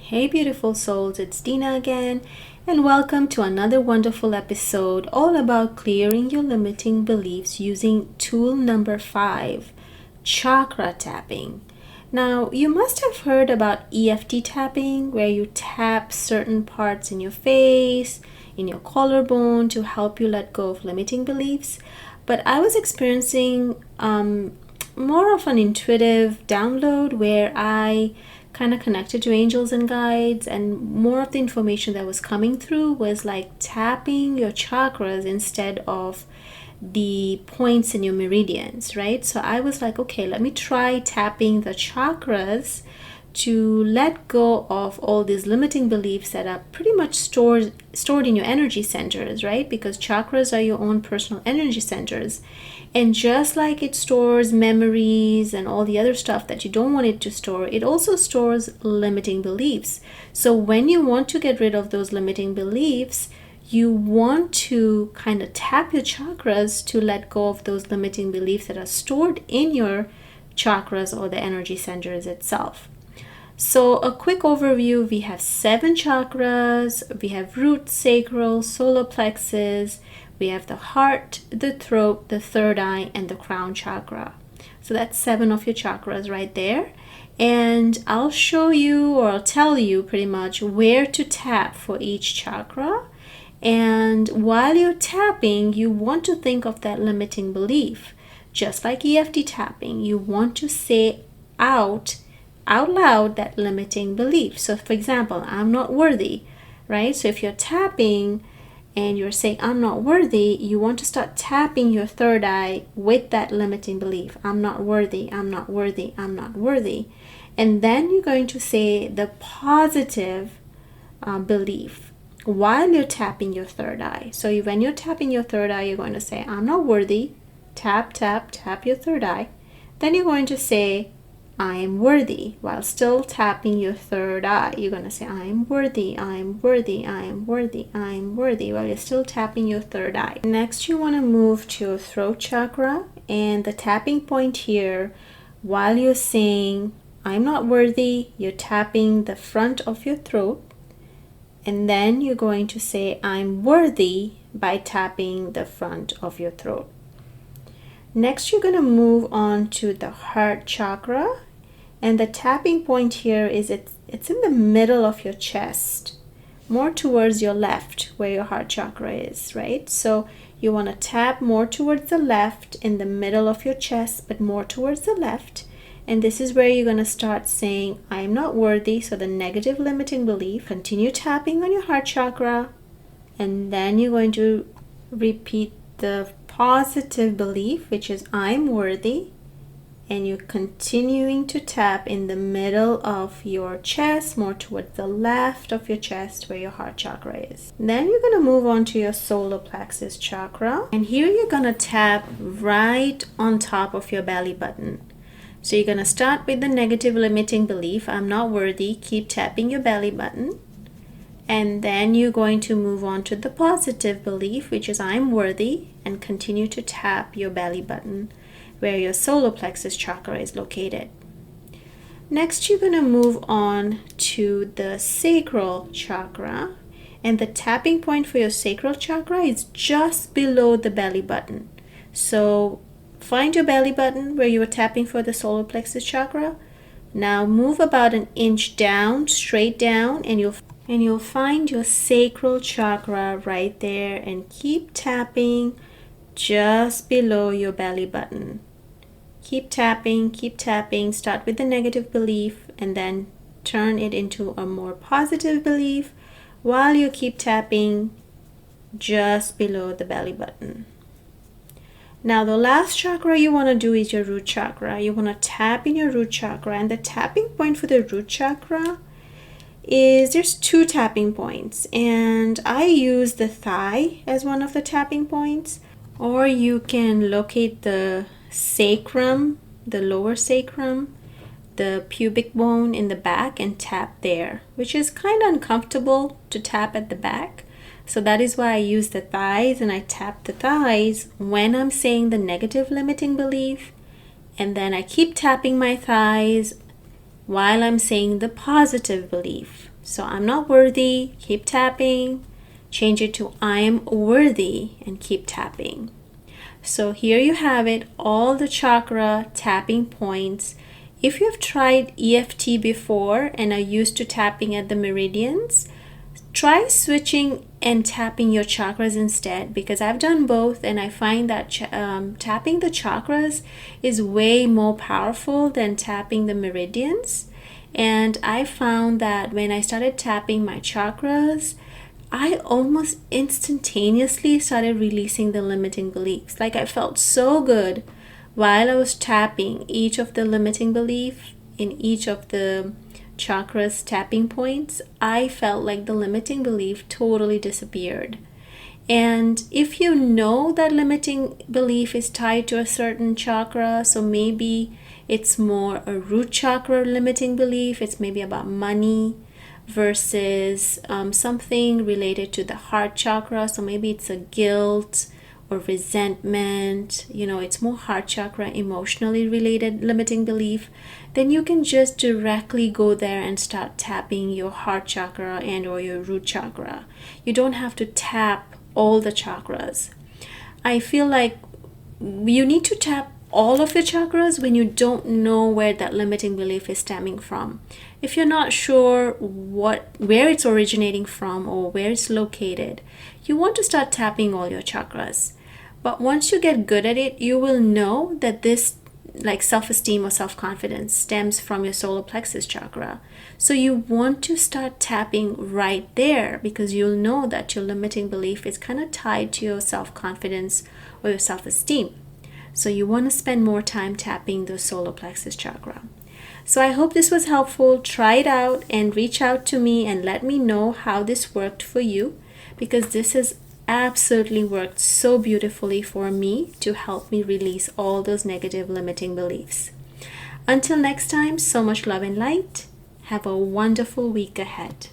Hey beautiful souls, it's Dina again, and welcome to another wonderful episode all about clearing your limiting beliefs using tool number 5, chakra tapping. Now, you must have heard about EFT tapping, where you tap certain parts in your face, in your collarbone to help you let go of limiting beliefs. But I was experiencing more of an intuitive download where I kind of connected to angels and guides, and more of the information that was coming through was like tapping your chakras instead of the points in your meridians, right? So I was like, okay, let me try tapping the chakras to let go of all these limiting beliefs that are pretty much stored in your energy centers, right? Because chakras are your own personal energy centers. And just like it stores memories and all the other stuff that you don't want it to store, it also stores limiting beliefs. So when you want to get rid of those limiting beliefs, you want to kind of tap your chakras to let go of those limiting beliefs that are stored in your chakras or the energy centers itself. So a quick overview, we have 7 chakras. We have root, sacral, solar plexus. We have the heart, the throat, the third eye, and the crown chakra. So that's 7 of your chakras right there. And I'll show you, or I'll tell you pretty much where to tap for each chakra. And while you're tapping, you want to think of that limiting belief. Just like EFT tapping, you want to say out loud that limiting belief. So for example, I'm not worthy, right? So if you're tapping and you're saying I'm not worthy, you want to start tapping your third eye with that limiting belief. I'm not worthy, I'm not worthy, I'm not worthy. And then you're going to say the positive belief while you're tapping your third eye. So when you're tapping your third eye, you're going to say I'm not worthy, tap, tap, tap your third eye. Then you're going to say I am worthy while still tapping your third eye. You're going to say I am worthy, I am worthy, I am worthy, I am worthy while you're still tapping your third eye. Next, you want to move to your throat chakra, and the tapping point here, while you're saying I'm not worthy, you're tapping the front of your throat, and then you're going to say I'm worthy by tapping the front of your throat. Next, you're going to move on to the heart chakra. And the tapping point here is it's in the middle of your chest, more towards your left where your heart chakra is, right? So you want to tap more towards the left in the middle of your chest, but more towards the left. And this is where you're going to start saying, I am not worthy. So the negative limiting belief, continue tapping on your heart chakra. And then you're going to repeat the positive belief, which is I'm worthy. And you're continuing to tap in the middle of your chest, more towards the left of your chest where your heart chakra is. Then you're going to move on to your solar plexus chakra. And here you're going to tap right on top of your belly button. So you're going to start with the negative limiting belief, I'm not worthy. Keep tapping your belly button. And then you're going to move on to the positive belief, which is I'm worthy, and continue to tap your belly button where your solar plexus chakra is located. Next, you're going to move on to the sacral chakra, and the tapping point for your sacral chakra is just below the belly button. So find your belly button where you were tapping for the solar plexus chakra. Now move about an inch down, straight down, and you'll find your sacral chakra right there, and keep tapping just below your belly button. Keep tapping, start with the negative belief and then turn it into a more positive belief while you keep tapping just below the belly button. Now the last chakra you want to do is your root chakra. You want to tap in your root chakra, and the tapping point for the root chakra is there's 2 tapping points, and I use the thigh as one of the tapping points, or you can locate the sacrum, the lower sacrum, the pubic bone in the back, and tap there, which is kind of uncomfortable to tap at the back. So that is why I use the thighs, and I tap the thighs when I'm saying the negative limiting belief, and then I keep tapping my thighs while I'm saying the positive belief. So I'm not worthy, keep tapping. Change it to I am worthy and keep tapping. So here you have it, all the chakra tapping points. If you've tried EFT before and are used to tapping at the meridians, try switching and tapping your chakras instead, because I've done both and I find that tapping the chakras is way more powerful than tapping the meridians. And I found that when I started tapping my chakras, I almost instantaneously started releasing the limiting beliefs. Like I felt so good while I was tapping each of the limiting belief in each of the chakras tapping points. I felt like the limiting belief totally disappeared. And if you know that limiting belief is tied to a certain chakra, so maybe it's more a root chakra limiting belief, it's maybe about money, versus something related to the heart chakra. So maybe it's a guilt or resentment, it's more heart chakra emotionally related limiting belief, then you can just directly go there and start tapping your heart chakra and or your root chakra. You don't have to tap all the chakras. I feel like you need to tap all of your chakras when you don't know where that limiting belief is stemming from. If you're not sure where it's originating from or where it's located, you want to start tapping all your chakras. But once you get good at it, you will know that this like self-esteem or self-confidence stems from your solar plexus chakra. So you want to start tapping right there, because you'll know that your limiting belief is kind of tied to your self-confidence or your self-esteem. So you want to spend more time tapping the solar plexus chakra. So I hope this was helpful. Try it out and reach out to me and let me know how this worked for you, because this has absolutely worked so beautifully for me to help me release all those negative limiting beliefs. Until next time, so much love and light. Have a wonderful week ahead.